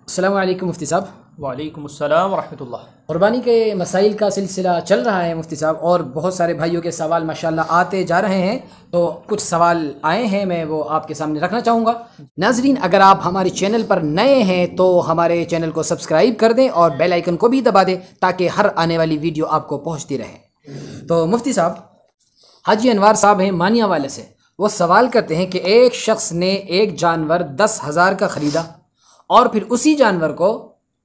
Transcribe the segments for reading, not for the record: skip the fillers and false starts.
السلام علیکم مفتی صاحب۔ وعلیکم السلام ورحمۃ اللہ۔ قربانی کے مسائل کا سلسلہ چل رہا ہے مفتی صاحب، اور بہت سارے بھائیوں کے سوال ماشاءاللہ آتے جا رہے ہیں، تو کچھ سوال آئے ہیں میں وہ آپ کے سامنے رکھنا چاہوں گا۔ ناظرین، اگر آپ ہمارے چینل پر نئے ہیں تو ہمارے چینل کو سبسکرائب کر دیں اور بیل آئیکن کو بھی دبا دیں تاکہ ہر آنے والی ویڈیو آپ کو پہنچتی رہے۔ تو مفتی صاحب، حاجی انوار صاحب ہیں مانیہ والے سے، وہ سوال کرتے ہیں کہ ایک شخص نے ایک جانور 10,000 کا خریدا اور پھر اسی جانور کو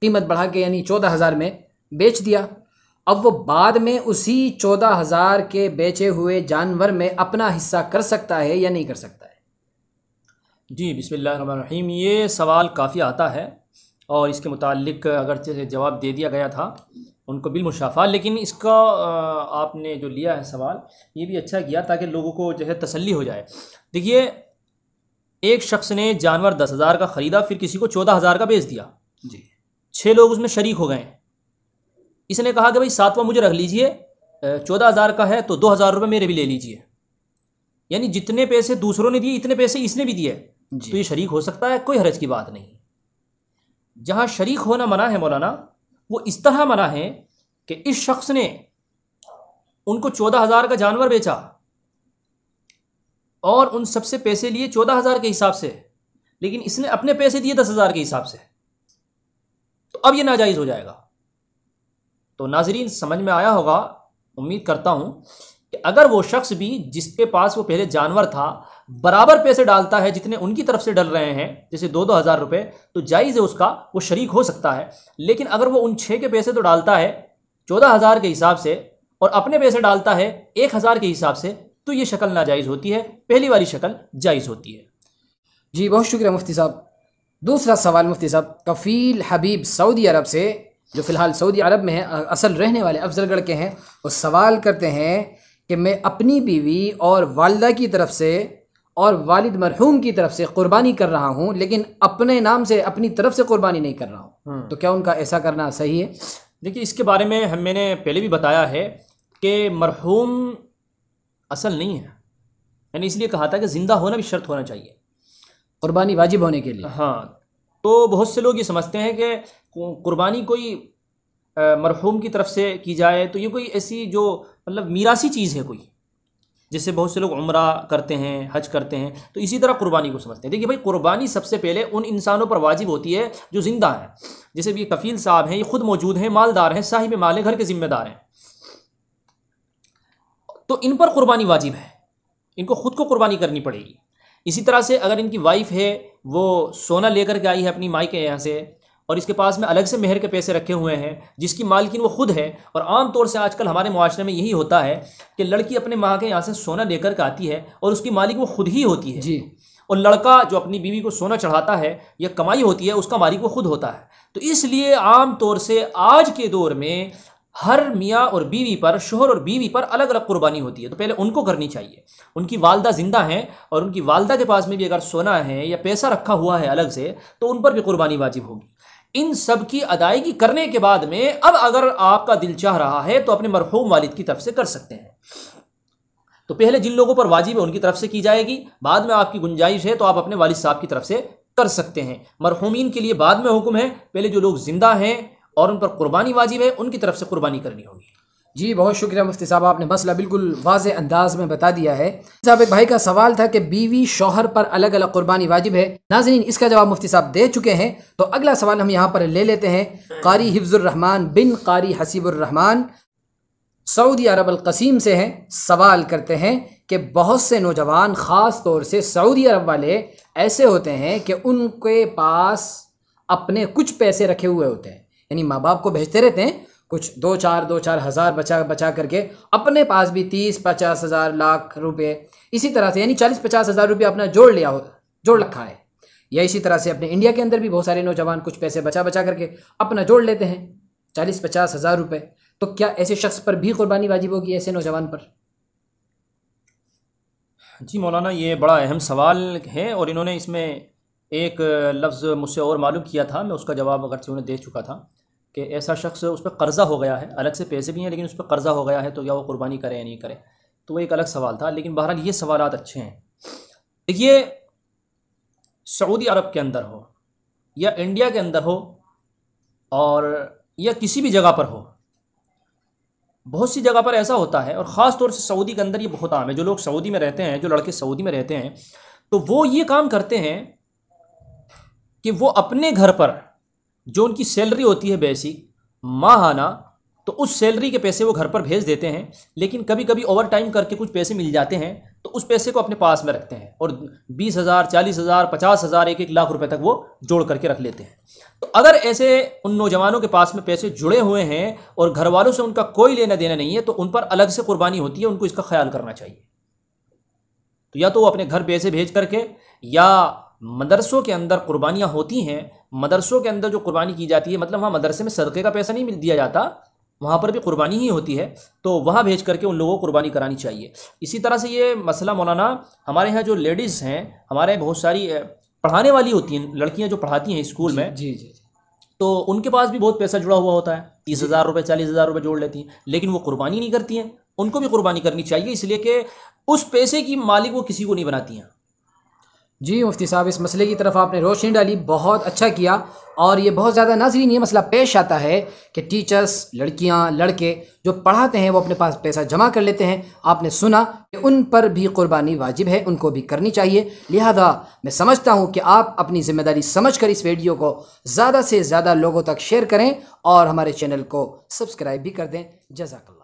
قیمت بڑھا کے یعنی 14,000 میں بیچ دیا۔ اب وہ بعد میں اسی 14,000 کے بیچے ہوئے جانور میں اپنا حصہ کر سکتا ہے یا نہیں کر سکتا ہے؟ جی بسم اللہ الرحمن الرحیم۔ یہ سوال کافی آتا ہے اور اس کے متعلق اگرچہ جواب دے دیا گیا تھا ان کو بالمشافہ، لیکن اس کا آپ نے جو لیا ہے سوال یہ بھی اچھا کیا تاکہ لوگوں کو جو ہے تسلی ہو جائے۔ دیکھیے، ایک شخص نے جانور 10,000 کا خریدا، پھر کسی کو 14,000 کا بیچ دیا۔ جی، 6 لوگ اس میں شریک ہو گئے ہیں۔ اس نے کہا کہ بھائی 7واں مجھے رکھ لیجئے، 14,000 کا ہے تو 2,000 روپے میرے بھی لے لیجئے، یعنی جتنے پیسے دوسروں نے دیے اتنے پیسے اس نے بھی دیے، تو یہ شریک ہو سکتا ہے، کوئی حرج کی بات نہیں۔ جہاں شریک ہونا منع ہے مولانا، وہ اس طرح منع ہے کہ اس شخص نے ان کو 14,000 کا جانور بیچا اور ان سب سے پیسے لیے 14,000 کے حساب سے، لیکن اس نے اپنے پیسے دیے 10,000 کے حساب سے، تو اب یہ ناجائز ہو جائے گا۔ تو ناظرین، سمجھ میں آیا ہوگا، امید کرتا ہوں کہ اگر وہ شخص بھی جس کے پاس وہ پہلے جانور تھا برابر پیسے ڈالتا ہے جتنے ان کی طرف سے ڈل رہے ہیں، جیسے 2,000 روپے، تو جائز ہے اس کا، وہ شریک ہو سکتا ہے۔ لیکن اگر وہ ان 6 کے پیسے تو ڈالتا ہے 14,000 کے حساب سے اور اپنے پیسے ڈالتا ہے 1,000 کے حساب سے، تو یہ شکل ناجائز ہوتی ہے، پہلی والی شکل جائز ہوتی ہے۔ جی بہت شکریہ مفتی صاحب۔ دوسرا سوال مفتی صاحب کفیل حبیب سعودی عرب سے، جو فی الحال سعودی عرب میں ہیں، اصل رہنے والے افضل گڑھ کے ہیں، وہ سوال کرتے ہیں کہ میں اپنی بیوی اور والدہ کی طرف سے اور والد مرحوم کی طرف سے قربانی کر رہا ہوں، لیکن اپنے نام سے اپنی طرف سے قربانی نہیں کر رہا ہوں، تو کیا ان کا ایسا کرنا صحیح ہے؟ دیکھیے، اس کے بارے میں میں نے پہلے بھی بتایا ہے کہ مرحوم اصل نہیں ہے، یعنی اس لیے کہا تھا کہ زندہ ہونا بھی شرط ہونا چاہیے قربانی واجب ہونے کے لیے۔ ہاں، تو بہت سے لوگ یہ سمجھتے ہیں کہ قربانی کوئی مرحوم کی طرف سے کی جائے تو یہ کوئی ایسی جو مطلب میراثی چیز ہے کوئی، جیسے بہت سے لوگ عمرہ کرتے ہیں، حج کرتے ہیں، تو اسی طرح قربانی کو سمجھتے ہیں۔ دیکھیے بھائی، قربانی سب سے پہلے ان انسانوں پر واجب ہوتی ہے جو زندہ ہیں، جیسے بھی کفیل صاحب ہیں، یہ خود موجود ہیں، مالدار ہیں، صاحب مال ہیں، گھر کے ذمہ دار ہیں، تو ان پر قربانی واجب ہے، ان کو خود کو قربانی کرنی پڑے گی۔ اسی طرح سے اگر ان کی وائف ہے، وہ سونا لے کر کے آئی ہے اپنی مائی کے یہاں سے، اور اس کے پاس میں الگ سے مہر کے پیسے رکھے ہوئے ہیں، جس کی مالکن وہ خود ہے، اور عام طور سے آج کل ہمارے معاشرے میں یہی ہوتا ہے کہ لڑکی اپنے ماں کے یہاں سے سونا لے کر کے آتی ہے اور اس کی مالک وہ خود ہی ہوتی ہے، جی، اور لڑکا جو اپنی بیوی کو سونا چڑھاتا ہے یا کمائی ہوتی ہے اس کا مالک وہ خود ہوتا ہے۔ تو اس لیے عام طور سے آج کے دور میں ہر میاں اور بیوی پر، شوہر اور بیوی پر الگ الگ قربانی ہوتی ہے، تو پہلے ان کو کرنی چاہیے۔ ان کی والدہ زندہ ہیں اور ان کی والدہ کے پاس میں بھی اگر سونا ہے یا پیسہ رکھا ہوا ہے الگ سے، تو ان پر بھی قربانی واجب ہوگی۔ ان سب کی ادائیگی کرنے کے بعد میں اب اگر آپ کا دل چاہ رہا ہے تو اپنے مرحوم والد کی طرف سے کر سکتے ہیں۔ تو پہلے جن لوگوں پر واجب ہے ان کی طرف سے کی جائے گی، بعد میں آپ کی گنجائش ہے تو آپ اپنے والد صاحب کی طرف سے کر سکتے ہیں۔ مرحومین کے لیے بعد میں حکم ہے، پہلے جو لوگ زندہ ہیں اور ان پر قربانی واجب ہے ان کی طرف سے قربانی کرنی ہوگی۔ جی بہت شکریہ مفتی صاحب، آپ نے مسئلہ بالکل واضح انداز میں بتا دیا ہے۔ صاحب، ایک بھائی کا سوال تھا کہ بیوی شوہر پر الگ الگ قربانی واجب ہے۔ ناظرین، اس کا جواب مفتی صاحب دے چکے ہیں، تو اگلا سوال ہم یہاں پر لے لیتے ہیں۔ قاری حفظ الرحمان بن قاری حسیب الرحمان سعودی عرب القصیم سے ہیں، سوال کرتے ہیں کہ بہت سے نوجوان، خاص طور سے سعودی عرب والے، ایسے ہوتے ہیں کہ ان کے پاس اپنے کچھ پیسے رکھے ہوئے ہوتے ہیں، یعنی ماں باپ کو بھیجتے رہتے ہیں کچھ 2-4 ہزار بچا کر کے، اپنے پاس بھی 30-50 ہزار لاکھ روپے، اسی طرح سے یعنی 40-50 ہزار روپے اپنا جوڑ رکھا ہے۔ یا اسی طرح سے اپنے انڈیا کے اندر بھی بہت سارے نوجوان کچھ پیسے بچا کر کے اپنا جوڑ لیتے ہیں 40-50 ہزار روپے، تو کیا ایسے شخص پر بھی قربانی واجب ہوگی، ایسے نوجوان پر؟ جی مولانا، یہ بڑا اہم سوال ہے اور انہوں نے اس میں ایک لفظ مجھ سے اور معلوم کیا تھا، میں اس کا جواب اگرچہ انہیں دے چکا تھا کہ ایسا شخص اس پہ قرضہ ہو گیا ہے، الگ سے پیسے بھی ہیں لیکن اس پہ قرضہ ہو گیا ہے، تو یا وہ قربانی کرے یا نہیں کرے، تو وہ ایک الگ سوال تھا۔ لیکن بہرحال یہ سوالات اچھے ہیں۔ دیکھیے، سعودی عرب کے اندر ہو یا انڈیا کے اندر ہو اور یا کسی بھی جگہ پر ہو، بہت سی جگہ پر ایسا ہوتا ہے، اور خاص طور سے سعودی کے اندر یہ بہت عام ہے۔ جو لوگ سعودی میں رہتے ہیں، جو لڑکے سعودی میں رہتے ہیں، تو وہ یہ کام کرتے ہیں کہ وہ اپنے گھر پر جو ان کی سیلری ہوتی ہے بیسک ماہانہ، تو اس سیلری کے پیسے وہ گھر پر بھیج دیتے ہیں، لیکن کبھی کبھی اوور ٹائم کر کے کچھ پیسے مل جاتے ہیں تو اس پیسے کو اپنے پاس میں رکھتے ہیں، اور 20,000 40,000 50,000 1 لاکھ روپے تک وہ جوڑ کر کے رکھ لیتے ہیں۔ تو اگر ایسے ان نوجوانوں کے پاس میں پیسے جڑے ہوئے ہیں اور گھر والوں سے ان کا کوئی لینا دینا نہیں ہے، تو ان پر الگ سے قربانی ہوتی ہے، ان کو اس کا خیال کرنا چاہیے۔ تو یا تو وہ اپنے گھر پیسے بھیج کر کے، یا مدرسوں کے اندر قربانیاں ہوتی ہیں، مدرسوں کے اندر جو قربانی کی جاتی ہے، مطلب وہاں مدرسے میں صدقے کا پیسہ نہیں دیا جاتا، وہاں پر بھی قربانی ہی ہوتی ہے، تو وہاں بھیج کر کے ان لوگوں کو قربانی کرانی چاہیے۔ اسی طرح سے یہ مسئلہ مولانا ہمارے ہاں جو لیڈیز ہیں، ہمارے بہت ساری پڑھانے والی ہوتی ہیں لڑکیاں جو پڑھاتی ہیں اسکول میں، جی جی، تو ان کے پاس بھی بہت پیسہ جڑا ہوا ہوتا ہے، 30,000 روپے 40,000 روپے جوڑ لیتی ہیں، لیکن وہ قربانی نہیں کرتی ہیں۔ ان کو بھی قربانی کرنی چاہیے، اس لیے کہ اس پیسے کی مالک وہ کسی کو نہیں بناتی ہیں۔ جی مفتی صاحب، اس مسئلے کی طرف آپ نے روشنی ڈالی، بہت اچھا کیا۔ اور یہ بہت زیادہ ناظرین یہ مسئلہ پیش آتا ہے کہ ٹیچرز، لڑکیاں، لڑکے جو پڑھاتے ہیں وہ اپنے پاس پیسہ جمع کر لیتے ہیں۔ آپ نے سنا کہ ان پر بھی قربانی واجب ہے، ان کو بھی کرنی چاہیے۔ لہذا میں سمجھتا ہوں کہ آپ اپنی ذمہ داری سمجھ کر اس ویڈیو کو زیادہ سے زیادہ لوگوں تک شیئر کریں اور ہمارے چینل کو سبسکرائب بھی کر دیں۔ جزاک اللہ۔